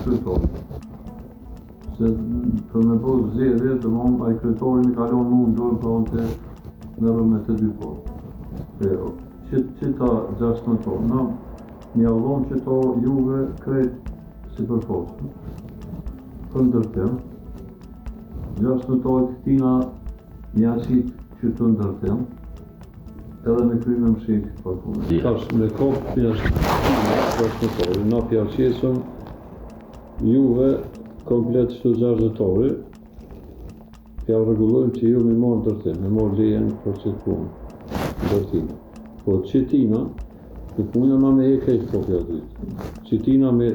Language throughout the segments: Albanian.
kryetorit. Se për me po zgjedhje, domthonë ai kryetori më kalon mundur pronte në rrëmet të dy postë. Që ta 16 tonë, na një avon që to juve krejt si për postë. Për ndërtim, 16 tonë këtina një asit që të ndërtim, edhe me kry me mshik për punë. Tash me kopë pjashtë na pjaqesëm juve komplet çdo 6 tori, ja rregullojmë që ju më morë ndërtim, më morë lejen për çet punë, ndërtim. Po çetina, të puna ma me e krejt kopja dytë. Çetina me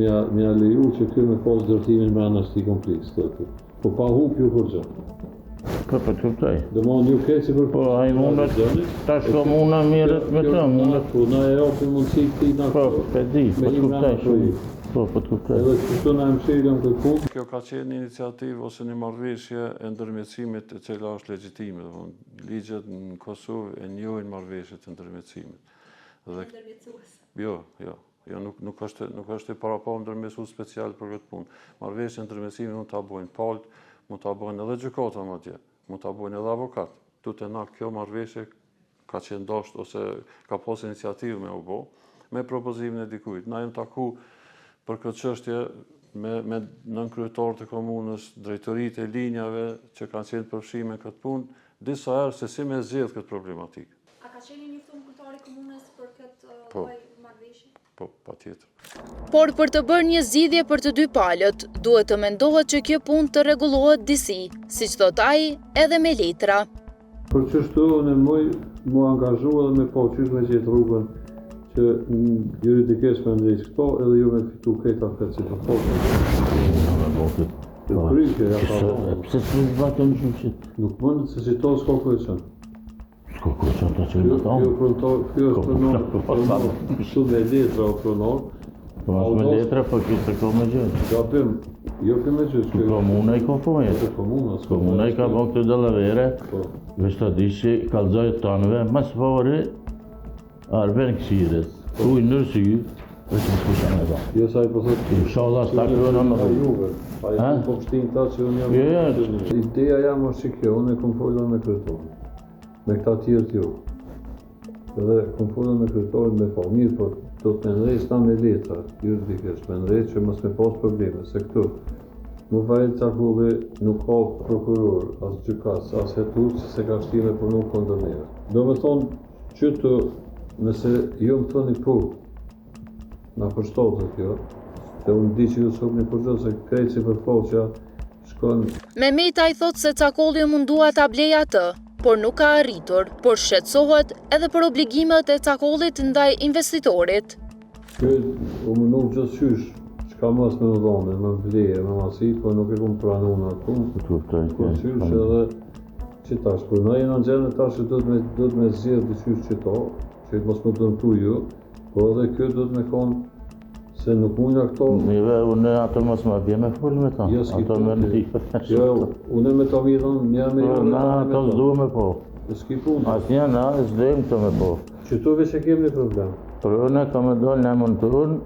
a leju që kjo me pas ndërtimin me anashti kompleks të të. Po pa hup ju kur gjë. Po të kuptoj. Dhe ma një krejt si për Po ai mundet, tash ko muna mirët me të, mundet. Po na e opin mundësi këti na Po, pe di, po të kuptoj shumë. Po të kuptoj. Edhe kështu na e mshirëm këtë punë. Kjo ka qenë një iniciativë ose një marrëveshje e ndërmjetësimit e cila është legjitime. Ligjet në Kosovë e njohin marrëveshjet e ndërmjetësimit. Jo, nuk është e parapo ndërmjetësues special për këtë punë. Marrëveshjen e ndërmjetësimit mund ta bëjnë palët, mund ta bëjnë edhe gjykata madje, mund ta bëjnë edhe avokat. Tutë na kjo marrëveshje ka qenë dashur ose ka pas iniciativë me u bë, me propozimin e dikujt. Na jemi taku për këtë çështje me nënkryetarët e komunës, drejtoritë e linjave që kanë qenë përfshirë me këtë punë, disa herë se si me zgjedh këtë problematikë. A ka qenë një njoftum kryetari i komunës për këtë lloj marrëveshje? Po, patjetër. Por për të bërë një zgjidhje për të dy palët, duhet të mendohet që kjo punë të rregullohet disi, siç thot ai, edhe me letra. Për çështu unë mu angazhu edhe me po qysh me gjetë rrugën që juridikisht me ndrejtë këto edhe ju me fitu këta këtë si të postë. Të kryqe, ja ka do. Pse të zbatëm shumë? Nuk mëndet se si to s'ko kryqen. S'ko kryqen të që në tonë? Kjo është pronor, kështu me letra o pronor. Po është me letra, po kjo të ko me gjënë. Gabim, jo ke me gjënë. Komuna i konfonjet. Komuna i ka bo këtë dëllavere, veç të di që kalzojët tanëve, mas favori, arben kësires, uj nërsy, veç më s'kusha me ta. Jo sa i po thot që Inshallah s'ta kërëna në juve. A i ku po pështin ta që unë jam... Ideja jam është që kjo, unë e kom folur me kryetorin. Me këta tjerë t'ju. Edhe kom folur me kryetorin me po. Mirë, po do të me ndrejt sta me letra, juridikisht, me ndrejt që mos me pas probleme, se këtu. Më vajtë Cakulli nuk ka prokuror, as gjykas, as hetur, që se ka shtime për nuk kondërneve. Do me thonë që të, nëse jo më thoni po, na përshtotë kjo, se unë di që ju s'hop një përgjë, se krejtë si për foqja, shkon... Mehmeta i thot se Cakulli mundua ta blej atë, por nuk ka arritur, por shqetësohet edhe për obligimet e Cakullit ndaj investitorit. Kjo u më nuk gjithësysh, çka mos me më dhone, me vleje, me masi, po nuk e kom pranu në atë punë, qysh edhe që tash, por na jena në gjene tash që do të me zjedh diqysh që to, që mos më dëmtu ju, po edhe kjo do të me konë se nuk mundja këto... Unë ato mos më bje me full me ta. Jo, ato me në Jo, unë me ta midhën, një me jo... Na ato s'du me po. S'ki punë. As një na s'dojmë të me po. Që tu veç e kemë një problem. Për unë ka me dollë në mund të unë,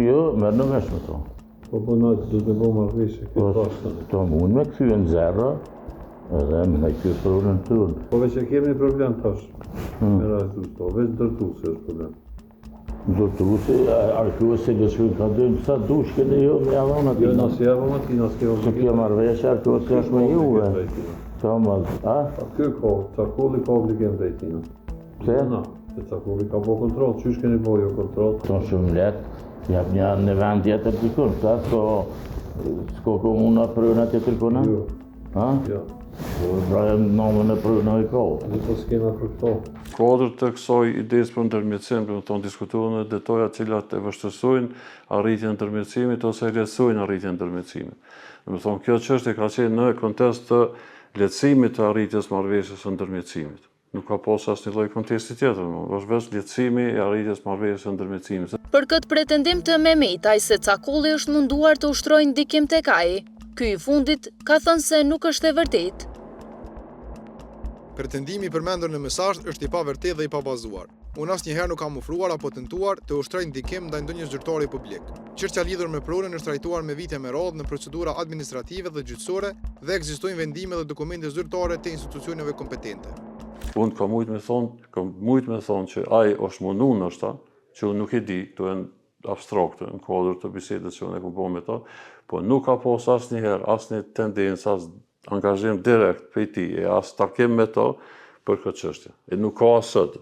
jo, merë në vesh me to. Po na do të me bo marrëveshje, këtë pashtën. To mund me këthy në zero, edhe me kjo për unë të unë. Po veç e kemë një problem tash. Me rajtë to, veç dërtu se është problem. Dërtu se, arkuës se gëshkën ka dojnë, sa dush këne jo me javon ati. Jo, nësë javon ati, nësë kjo... Se kjo marrëveshje, arkuës se është me juve. Ka mëllë, a? Kjo ka, Cakulli ka obligim drejtina. Pse? Se Cakulli ka bo kontrol, qysh keni bo jo kontrol? Këto shumë letë, jap një në vend tjetër dikun, ta s'ko komuna prëna tjetër kuna? Jo. Ha? Jo. Brajem nomën e prëna i ka. Dhe po s'kena për këto. Kuadër të kësaj idesë për ndërmjetësim, për të diskutuar në detaja cilat e vështësojnë arritjen e ndërmjetësimit ose lehtësojnë arritjen e ndërmjetësimit. Do të thonë kjo çështje ka qenë në kontekst të lehtësimit të arritjes marrëveshjes së ndërmjetësimit. Nuk ka pas asnjë lloj kontesti tjetër, është vetëm lehtësimi i arritjes marrëveshjes së ndërmjetësimit. Për këtë pretendim të Mehmetaj se Cakulli është munduar të ushtrojë ndikim tek ai, ky i fundit ka thënë se nuk është e vërtetë. Pretendimi përmendur në mesazh është i pavërtetë dhe i pabazuar. unë asnjëherë nuk kam ofruar apo tentuar të ushtroj ndikim ndaj ndonjë zyrtari publik. Çështja lidhur me pronën është trajtuar me vite me radhë në procedura administrative dhe gjyqësore dhe ekzistojnë vendime dhe dokumente zyrtare të institucioneve kompetente. Unë kam mujt me thonë që ai është mundu ndoshta, që unë nuk e di, këto janë abstrakte në kuadër të bisedës që unë e kam bërë me ta, po nuk ka pas asnjëherë asnjë tendencë, as angazhim direkt prej tij, e as takim me ta për këtë çështje. E nuk ka sot.